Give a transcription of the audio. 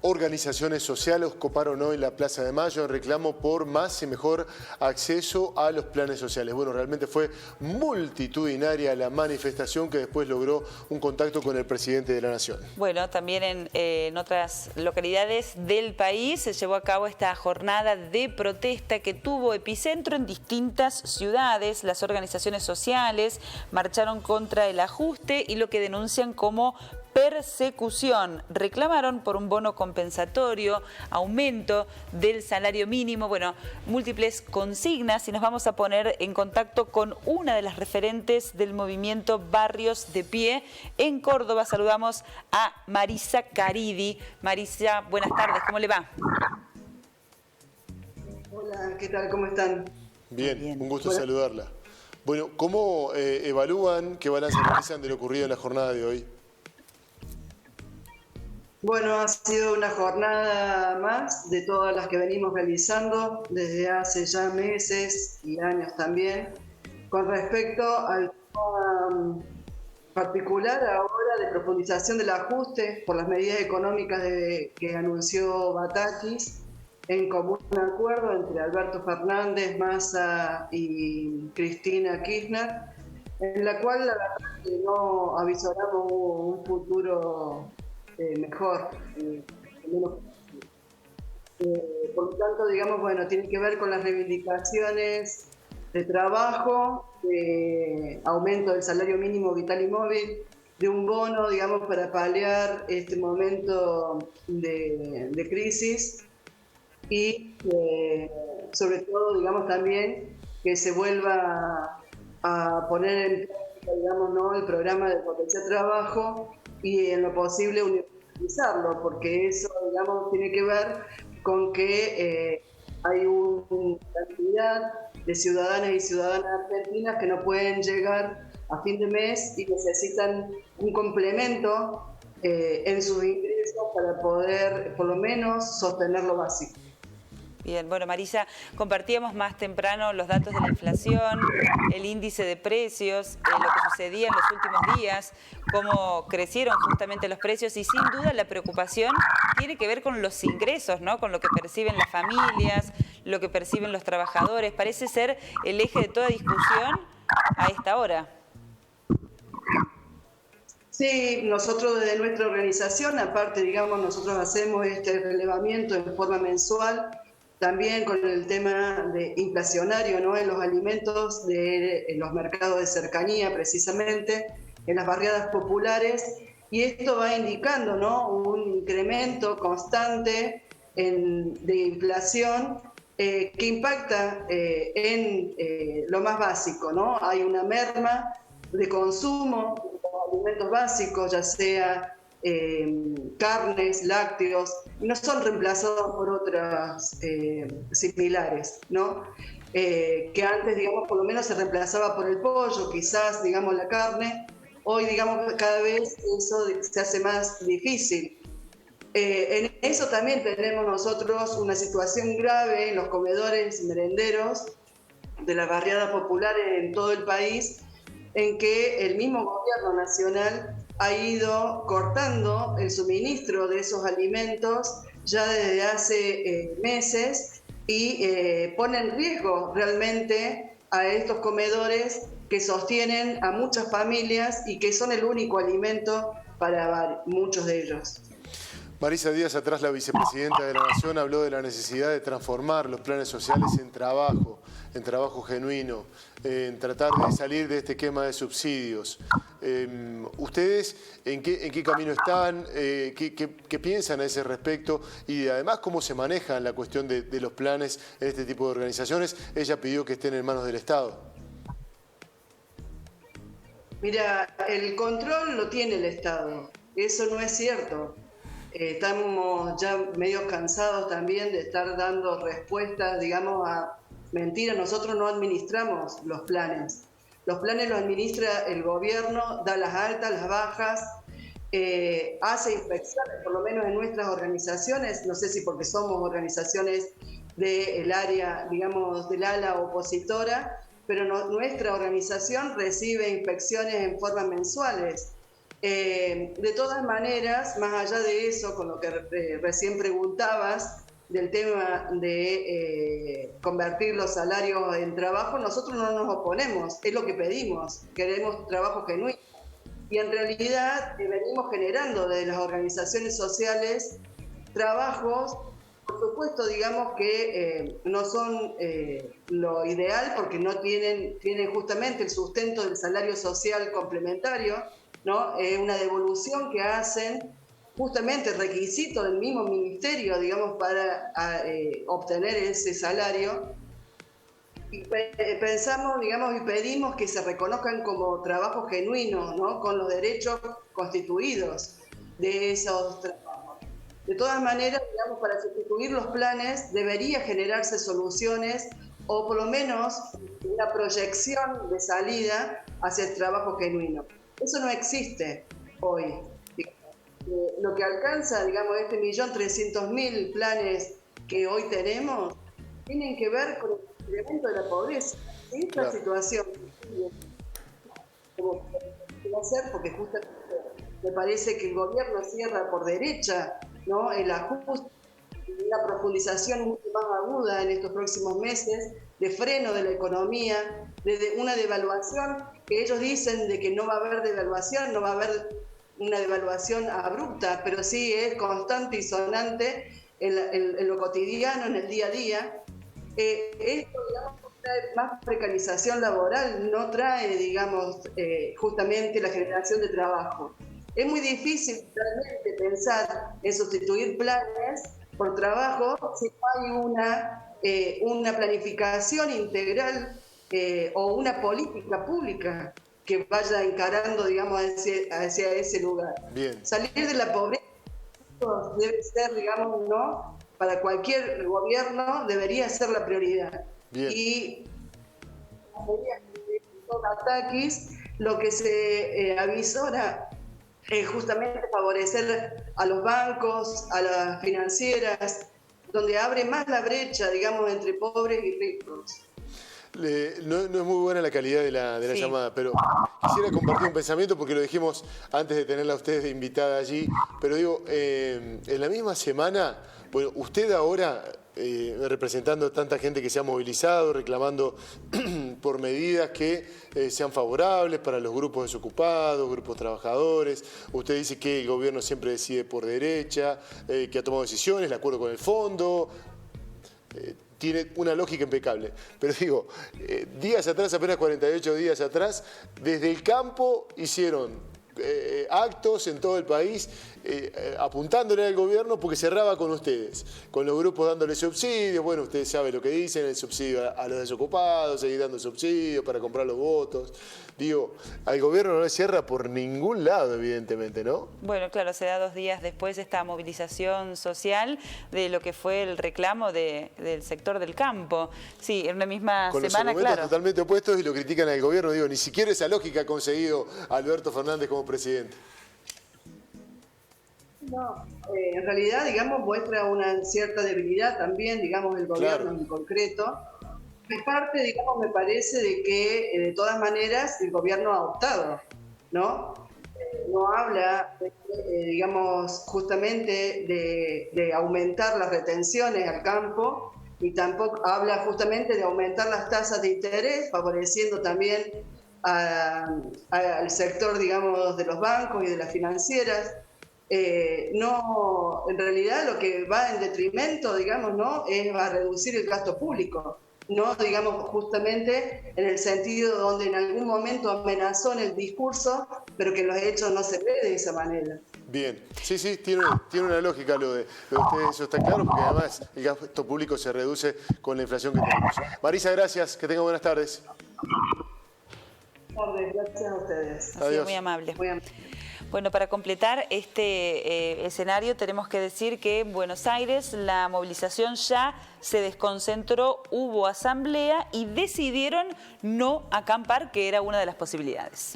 organizaciones sociales coparon hoy la Plaza de Mayo en reclamo por más y mejor acceso a los planes sociales. Bueno, realmente fue multitudinaria la manifestación que después logró un contacto con el presidente de la Nación. Bueno, también en otras localidades del país se llevó a cabo esta jornada de protesta que tuvo epicentro en distintas ciudades. Las organizaciones sociales marcharon contra el ajuste y lo que denuncian como persecución. Reclamaron por un bono compensatorio, aumento del salario mínimo, bueno, múltiples consignas, y nos vamos a poner en contacto con una de las referentes del movimiento Barrios de Pie en Córdoba. Saludamos a Marisa Caridi. Marisa, buenas tardes, ¿cómo le va? Hola, ¿qué tal? ¿Cómo están? Bien, un gusto saludarla. Bueno, ¿cómo evalúan, qué balance realizan de lo ocurrido en la jornada de hoy? Bueno, ha sido una jornada más de todas las que venimos realizando desde hace ya meses y años también, con respecto al tema particular ahora de profundización del ajuste por las medidas económicas que anunció Batakis en común acuerdo entre Alberto Fernández, Massa y Cristina Kirchner, en la cual la verdad que no avisoramos un futuro mejor, menos. Por lo tanto, digamos, bueno, tiene que ver con las reivindicaciones de trabajo, de aumento del salario mínimo vital y móvil, de un bono, digamos, para paliar este momento de crisis y sobre todo, digamos, también que se vuelva a poner en práctica, digamos, ¿no?, el programa de potenciar trabajo y en lo posible universalizarlo, porque eso, digamos, tiene que ver con que hay una cantidad de ciudadanas y ciudadanas argentinas que no pueden llegar a fin de mes y necesitan un complemento en sus ingresos para poder, por lo menos, sostener lo básico. Bien, bueno, Marisa, compartíamos más temprano los datos de la inflación, el índice de precios, lo que sucedía en los últimos días, cómo crecieron justamente los precios, y sin duda la preocupación tiene que ver con los ingresos, ¿no?, con lo que perciben las familias, lo que perciben los trabajadores. Parece ser el eje de toda discusión a esta hora. Sí, nosotros desde nuestra organización, aparte, digamos, nosotros hacemos este relevamiento en forma mensual, también con el tema de inflacionario, ¿no?, en los alimentos en los mercados de cercanía, precisamente, en las barriadas populares, y esto va indicando, ¿no?, un incremento constante de inflación que impacta en lo más básico, ¿no? Hay una merma de consumo de alimentos básicos, ya sea carnes, lácteos, y no son reemplazados por otras similares, ¿no? Que antes, digamos, por lo menos se reemplazaba por el pollo, quizás, digamos, la carne. Hoy, digamos, cada vez eso se hace más difícil. En eso también tenemos nosotros una situación grave en los comedores y merenderos de las barriadas populares en todo el país, en que el mismo gobierno nacional ha ido cortando el suministro de esos alimentos ya desde hace meses y pone en riesgo realmente a estos comedores que sostienen a muchas familias y que son el único alimento para muchos de ellos. Marisa, días atrás la vicepresidenta de la Nación habló de la necesidad de transformar los planes sociales en trabajo genuino, en tratar de salir de este esquema de subsidios. ¿Ustedes en qué camino están? ¿Qué piensan a ese respecto? Y además, ¿cómo se maneja la cuestión de los planes en este tipo de organizaciones? Ella pidió que estén en manos del Estado. Mira, el control lo tiene el Estado. Eso no es cierto. Estamos ya medio cansados también de estar dando respuestas, digamos, a mentiras. Nosotros no administramos los planes. Los planes los administra el gobierno, da las altas, las bajas, hace inspecciones, por lo menos en nuestras organizaciones, no sé si porque somos organizaciones del área, digamos, del ala opositora, pero nuestra organización recibe inspecciones en forma mensuales. De todas maneras, más allá de eso, con lo que recién preguntabas, del tema de convertir los salarios en trabajo, nosotros no nos oponemos, es lo que pedimos, queremos trabajo genuino. Y en realidad venimos generando desde las organizaciones sociales trabajos, por supuesto, digamos que no son lo ideal porque no tienen justamente el sustento del salario social complementario, ¿no? Una devolución que hacen justamente requisito del mismo ministerio, digamos, para obtener ese salario. Y pensamos, digamos, y pedimos que se reconozcan como trabajo genuino, ¿no? Con los derechos constituidos de esos trabajos. De todas maneras, digamos, para sustituir los planes debería generarse soluciones o por lo menos una proyección de salida hacia el trabajo genuino. Eso no existe hoy. Lo que alcanza, digamos, 1.300.000 planes que hoy tenemos, tienen que ver con el incremento de la pobreza. Esta claro. situación, como va a ser, porque justamente me parece que el gobierno cierra por derecha, ¿no? El ajuste, una profundización mucho más aguda en estos próximos meses, de freno de la economía, de una devaluación que ellos dicen de que no va a haber devaluación, no va a haber una devaluación abrupta, pero sí es constante y sonante en lo cotidiano, en el día a día. Esto, digamos, trae más precarización laboral, no trae, digamos, justamente la generación de trabajo. Es muy difícil realmente pensar en sustituir planes por trabajo si no hay una planificación integral o una política pública que vaya encarando, digamos, hacia ese lugar. Bien. Salir de la pobreza debe ser, digamos, ¿no? Para cualquier gobierno debería ser la prioridad. Bien. Y ataques, lo que se avisora es justamente favorecer a los bancos, a las financieras, donde abre más la brecha, digamos, entre pobres y ricos. No es muy buena la calidad de la sí. llamada, pero quisiera compartir un pensamiento porque lo dijimos antes de tenerla a ustedes de invitada allí, pero digo, en la misma semana, bueno, usted ahora, representando a tanta gente que se ha movilizado, reclamando por medidas que sean favorables para los grupos desocupados, grupos trabajadores, usted dice que el gobierno siempre decide por derecha, que ha tomado decisiones, de acuerdo con el fondo, tiene una lógica impecable. Pero digo, días atrás, apenas 48 días atrás, desde el campo hicieron actos en todo el país apuntándole al gobierno porque cerraba con ustedes, con los grupos dándole subsidios. Bueno, ustedes saben lo que dicen, el subsidio a los desocupados, seguir dando subsidios para comprar los votos. Digo, al gobierno no le cierra por ningún lado, evidentemente, ¿no? Bueno, claro, se da 2 días después esta movilización social de lo que fue el reclamo del sector del campo. Sí, en una misma con semana, los argumentos claro. Totalmente opuestos y lo critican al gobierno. Digo, ni siquiera esa lógica ha conseguido Alberto Fernández como presidente. No, en realidad, digamos, muestra una cierta debilidad también, digamos, el gobierno claro. en concreto. De parte, digamos, me parece de que de todas maneras el gobierno ha optado, ¿no? No habla, digamos, justamente de aumentar las retenciones al campo y tampoco habla justamente de aumentar las tasas de interés, favoreciendo también al sector, digamos, de los bancos y de las financieras. No, en realidad lo que va en detrimento, digamos, ¿no? Es a reducir el gasto público. No, digamos, justamente en el sentido donde en algún momento amenazó en el discurso, pero que en los hechos no se ve de esa manera. Bien, sí, tiene una lógica lo de ustedes, eso está claro, porque además el gasto público se reduce con la inflación que tenemos. Marisa, gracias, que tengan buenas tardes. Buenas tardes, gracias a ustedes. Ha sido muy amable. Muy amable. Bueno, para completar este escenario tenemos que decir que en Buenos Aires la movilización ya se desconcentró, hubo asamblea y decidieron no acampar, que era una de las posibilidades.